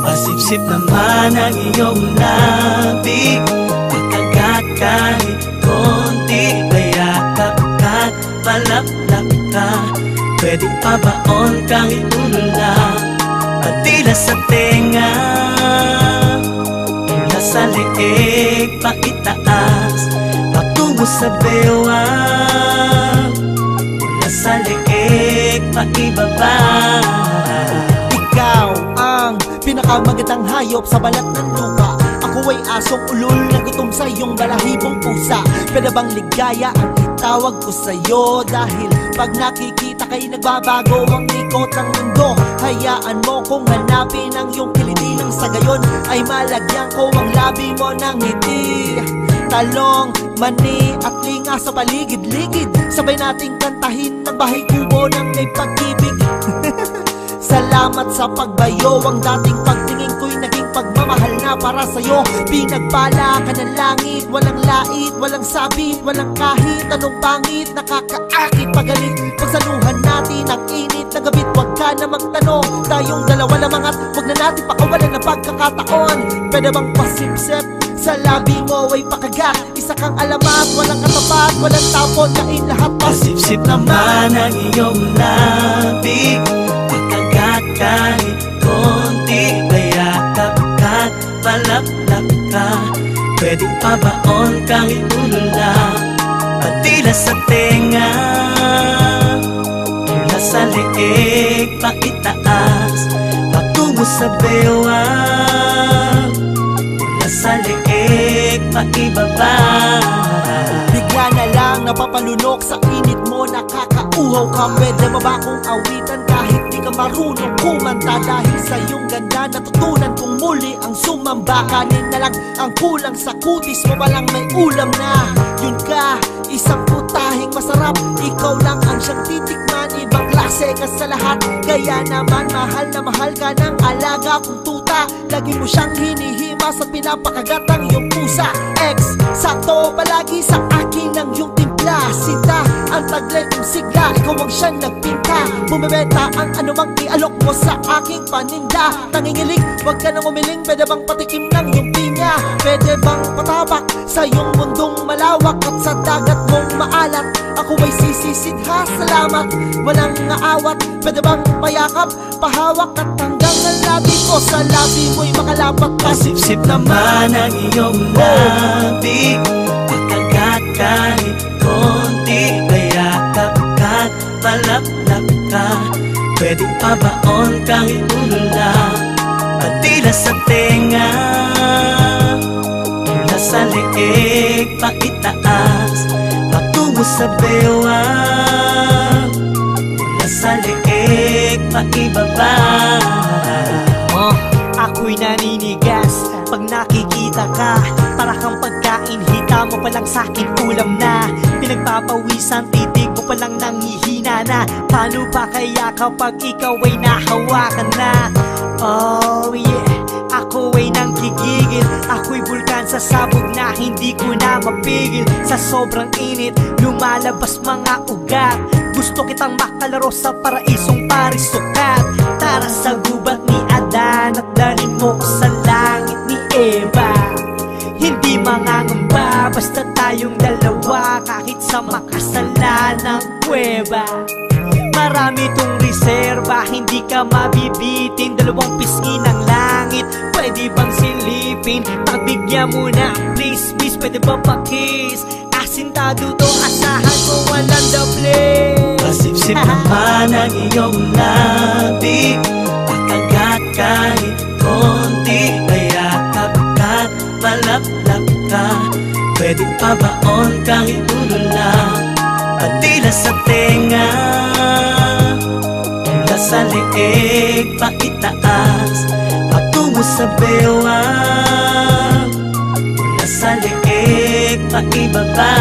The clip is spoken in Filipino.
Pasipsip naman ang iyong labi, pagkagat kahit konti, bayakap ka't palaplak ka. Pwedeng pabaon kahit tulala, patila sa tenga, mula sa leeg paitaas, patungo sa bewang, mula sa leeg paibaba. Ikaw ang pinakamagandang hayop sa balat ng lupa. Ako ay asong ulol na gutom sa iyong balahibong pusa. Pwede bang ligaya ang itawag ko sa'yo? Dahil pag nakikita kay nagbabago ang ikot ng mundo. Hayaan mo kong hanapin ang iyong kiliti, nang sa gayon ay malagyan ko ang labi mo ng ngiti. Talong, mani at linga sa paligid-ligid, sabay nating kantahin ng bahay kubo ng may pag-ibig. Salamat sa pagbayo, ang dating pagtingin ko'y naging pagmamahal na para sa'yo. Pinagbala ka ng langit, walang lait, walang sabit, walang kahit anong pangit, nakakaakit pagalit. Pagsaluhan natin ang init na gabit, wag ka na magtanong. Tayong dalawa lamang at wag na natin pakawalan ng pagkakataon. Pwede bang pasipsip? Sa labi mo ay pakagat, isa kang alamat, walang katapat, walang tapon, kain lahat. Pasipsip naman ang iyong labi, pagkagat kahit konti, bayakap ka't palaplak ka. Pwedeng pabaon kahit tulala, patila sa tenga, mula sa leeg paitaas, patungo sa bewang, mula sa leeg paibaba. Bigla na lang napapalunok sa init mo, nakakauhaw ka. Pwede mo ba akong awitan kahit di ka marunong kumanta? Dahil sa iyong ganda natutunan kong muli ang sumamba. Kanin na lang ang kulang sa kutis mo, walang may ulam na. Yun ka, isang putahing masarap, ikaw lang ang siyang titikman. Ibang klase ka sa lahat, kaya naman mahal na mahal ka ng alaga kong tuta. Lagi mo siyang hinihima sa pinapakagat ng iyong pusa. Ex, sakto palagi sa akin ang iyong timpla. Sinta, ang taglay kong sigla, ikaw ang siyang nagpinta. Bumibenta ang anumang ialok mo sa aking paninda. Nangingilig, wag ka nang umiling, pwede bang patikim ng iyong pinya? Pwede bang patabak sa iyong mundong malawak at sa dagat mong maalat? Ako ay sisisidha, salamat, walang aawat. Pwede bang payakap, pahawak at hanggang ang labi ko, sa labi mo'y makalapat. Pasipsip naman ang iyong labi, pagkagat kahit konti, bayakap ka't palaplak ka. Pwedeng pabaon kahit tulala, patila sa tenga, mula sa leeg paitaas, patungo sa bewang, mula sa leeg paibaba. Ako'y naninigas pag nakikita ka, para kang pagkain, hita mo palang sa'kin ulam na. Pinagpapawisan, titig mo palang nanghihina na. Paano pa kaya kapag ikaw ay nahawakan na? Oh yeah, ako ay nanggigigil, ako'y bulkan sa sabog na hindi ko na mapigil. Sa sobrang init, lumalabas mga ugat. Gusto kitang makalaro sa paraisong parisukat. Tara sa gubat ni Adan at dalhin mo ko sa langit ni Eva. Hindi mangangamba, basta tayong dalawa, kahit sa makasalanang kuweba. Marami tong reserba, hindi ka mabibitin. Dalawang pisngi ng langit, pwede bang silipin? Pagbigyan mo na, please, please, pwede ba pa-kiss? Asintado to, asahan mo walang doble. Pasipsip naman ang iyong labi, pagkagat kahit konti, bayakap ka't palaplak ka. Pwedeng pabaon kahit tulala, patila sa tenga, mula sa leeg paitaas, patungo sa bewang, mula sa leeg paibaba.